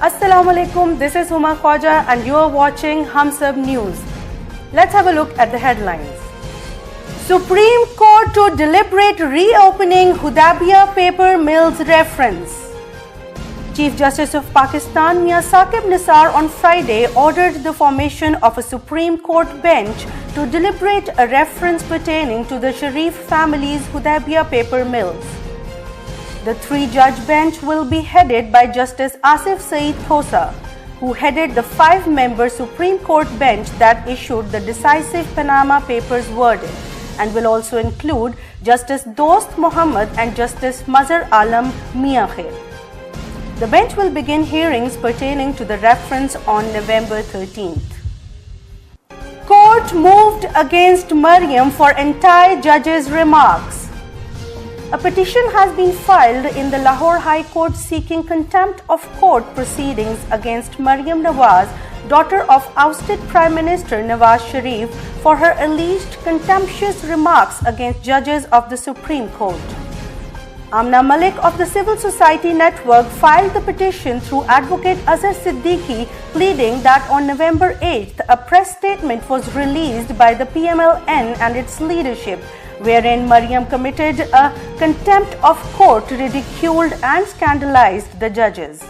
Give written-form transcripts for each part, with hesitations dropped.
Assalamu alaikum, this is Huma Khwaja and you are watching HumSub News. Let's have a look at the headlines. Supreme Court to deliberate reopening Hudaibiya Paper Mills reference. Chief Justice of Pakistan Mia Saqib Nisar on Friday ordered the formation of a Supreme Court bench to deliberate a reference pertaining to the Sharif family's Hudaibiya Paper Mills. The three-judge bench will be headed by Justice Asif Saeed Khosa, who headed the five-member Supreme Court bench that issued the decisive Panama Papers verdict, and will also include Justice Dost Mohammed and Justice Mazhar Alam Miakhir. The bench will begin hearings pertaining to the reference on November 13th. Court moved against Maryam for anti-judge's remarks. A petition has been filed in the Lahore High Court seeking contempt of court proceedings against Maryam Nawaz, daughter of ousted Prime Minister Nawaz Sharif, for her alleged contemptuous remarks against judges of the Supreme Court. Amna Malik of the Civil Society Network filed the petition through advocate Azhar Siddiqui, pleading that on November 8th, a press statement was released by the PMLN and its leadership, wherein Maryam committed a contempt of court, ridiculed and scandalized the judges.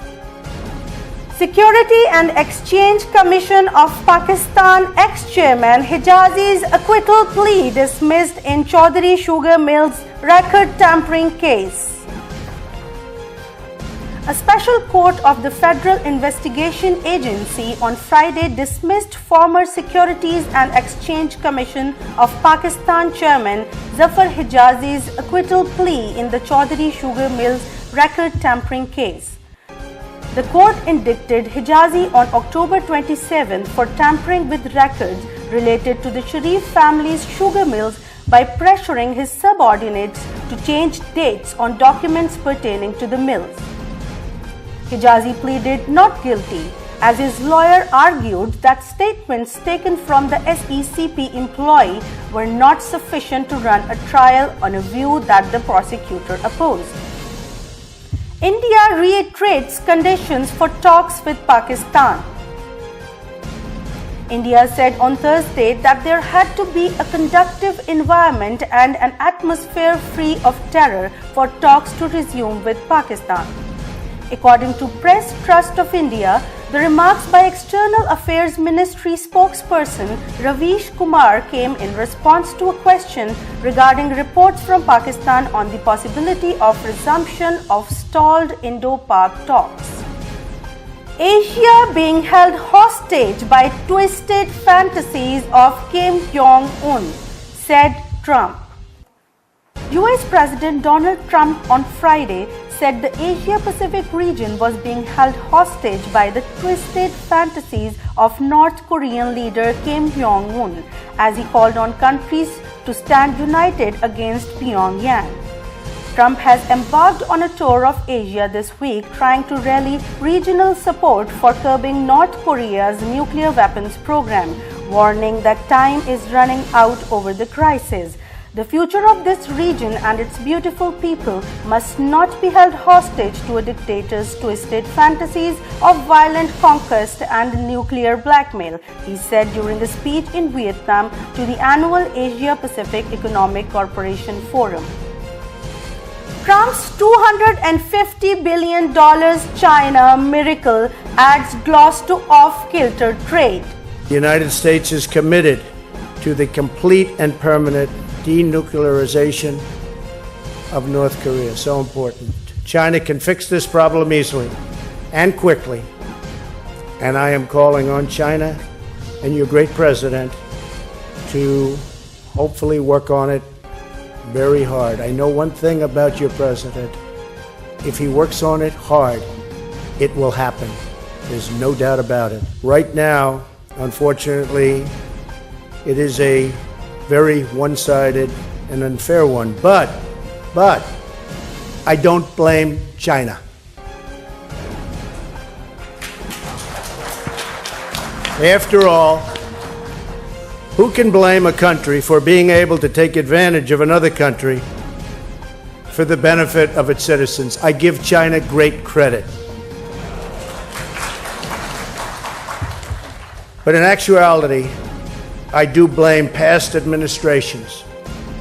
Security and Exchange Commission of Pakistan ex-chairman Hijazi's acquittal plea dismissed in Chaudhry Sugar Mills record tampering case. A special court of the Federal Investigation Agency on Friday dismissed former Securities and Exchange Commission of Pakistan chairman Zafar Hijazi's acquittal plea in the Chaudhry Sugar Mills record tampering case. The court indicted Hijazi on October 27 for tampering with records related to the Sharif family's sugar mills by pressuring his subordinates to change dates on documents pertaining to the mills. Hijazi pleaded not guilty, as his lawyer argued that statements taken from the SECP employee were not sufficient to run a trial on a view that the prosecutor opposed. India reiterates conditions for talks with Pakistan. India said on Thursday that there had to be a conducive environment and an atmosphere free of terror for talks to resume with Pakistan. According to Press Trust of India, the remarks by External Affairs Ministry spokesperson Ravish Kumar came in response to a question regarding reports from Pakistan on the possibility of resumption of stalled Indo-Pak talks. Asia being held hostage by twisted fantasies of Kim Jong-un, said Trump. US President Donald Trump on Friday said the Asia-Pacific region was being held hostage by the twisted fantasies of North Korean leader Kim Jong-un, as he called on countries to stand united against Pyongyang. Trump has embarked on a tour of Asia this week, trying to rally regional support for curbing North Korea's nuclear weapons program, warning that time is running out over the crisis. The future of this region and its beautiful people must not be held hostage to a dictator's twisted fantasies of violent conquest and nuclear blackmail, he said during a speech in Vietnam to the annual Asia-Pacific Economic Corporation Forum. Trump's $250 billion China miracle adds gloss to off-kilter trade. The United States is committed to the complete and permanent denuclearization of North Korea. So important. China can fix this problem easily and quickly. And I am calling on China and your great president to hopefully work on it very hard. I know one thing about your president. If he works on it hard, it will happen. There's no doubt about it. Right now, unfortunately, it is a very one-sided and unfair one. But I don't blame China. After all, who can blame a country for being able to take advantage of another country for the benefit of its citizens? I give China great credit. But in actuality, I do blame past administrations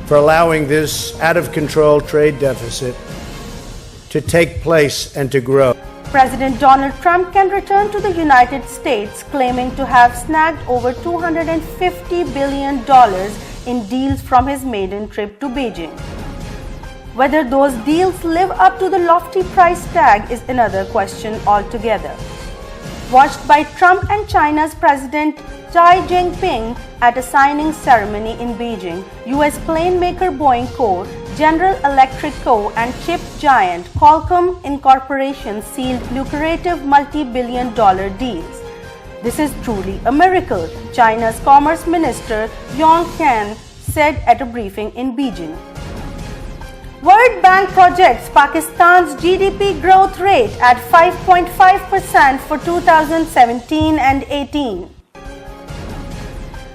for allowing this out-of-control trade deficit to take place and to grow. President Donald Trump can return to the United States claiming to have snagged over $250 billion in deals from his maiden trip to Beijing. Whether those deals live up to the lofty price tag is another question altogether. Watched by Trump and China's President Xi Jinping at a signing ceremony in Beijing, US plane maker Boeing Co., General Electric Co. and chip giant Qualcomm Incorporation sealed lucrative multi-billion-dollar deals. This is truly a miracle, China's Commerce Minister Yang Qian said at a briefing in Beijing. World Bank projects Pakistan's GDP growth rate at 5.5% for 2017 and 18.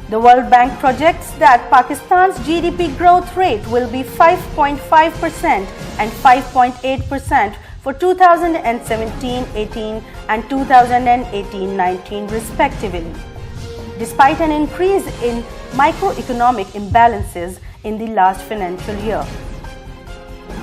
The World Bank projects that Pakistan's GDP growth rate will be 5.5% and 5.8% for 2017-18 and 2018-19 respectively, despite an increase in microeconomic imbalances in the last financial year.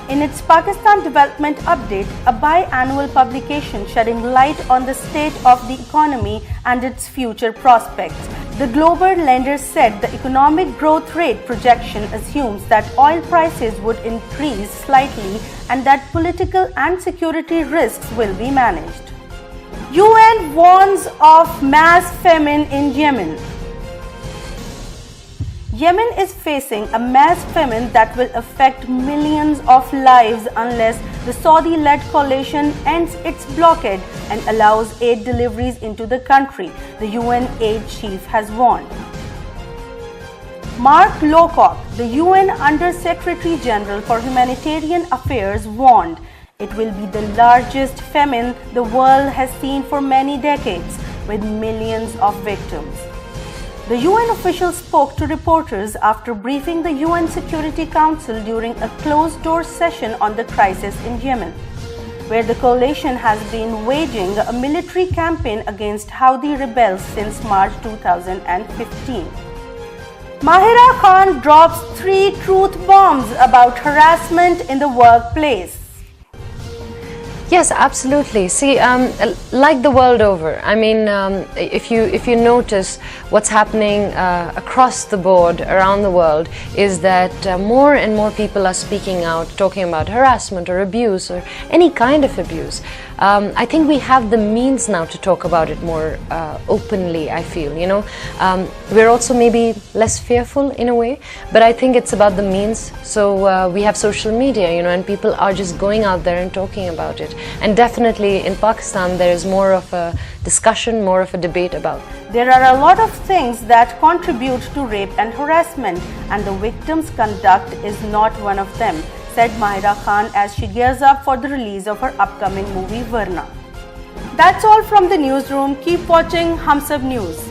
In its Pakistan Development Update, a biannual publication shedding light on the state of the economy and its future prospects, the global lender said the economic growth rate projection assumes that oil prices would increase slightly and that political and security risks will be managed. UN warns of mass famine in Yemen. Yemen is facing a mass famine that will affect millions of lives unless the Saudi-led coalition ends its blockade and allows aid deliveries into the country, the UN aid chief has warned. Mark Lowcock, the UN Under-Secretary General for Humanitarian Affairs, warned it will be the largest famine the world has seen for many decades, with millions of victims. The UN official spoke to reporters after briefing the UN Security Council during a closed-door session on the crisis in Yemen, where the coalition has been waging a military campaign against Houthi rebels since March 2015. Mahira Khan drops 3 truth bombs about harassment in the workplace. Yes, absolutely. See, like the world over, I mean, if you notice what's happening across the board around the world is that more and more people are speaking out, talking about harassment or abuse or any kind of abuse. I think we have the means now to talk about it more openly, I feel, you know. We're also maybe less fearful in a way, but I think it's about the means. So we have social media, you know, and people are just going out there and talking about it. And definitely in Pakistan, there is more of a discussion, more of a debate about. There are a lot of things that contribute to rape and harassment, and the victim's conduct is not one of them, said Mahira Khan as she gears up for the release of her upcoming movie Varna. That's all from the newsroom. Keep watching HumSub News.